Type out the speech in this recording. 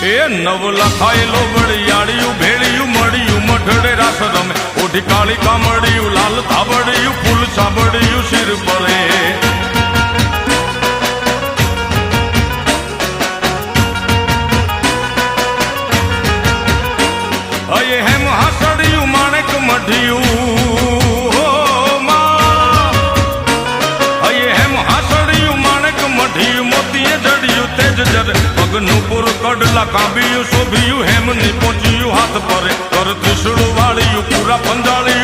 એ નવ લખાયેલો વડિયાળિયું ભેળિયું મળિયું મઢડે રાસ રમે ઓઢી કાળી કામડિયું લાલ ધાબડિયું ફૂલ સાબડિયું શિર પરે અયે હેમ હાસડિયું માણેક મઢિયું અયે હેમ હાસડિયું માણેક મઢિયું મોતીએ જડિયું તેજ જરે પગનું પુર કડલા કાંબિયું શોભિયું હેમની પહોંચ્યું હાથ પરે કર ત્રિશુળ વાળિયું પૂરા પંજાળિયું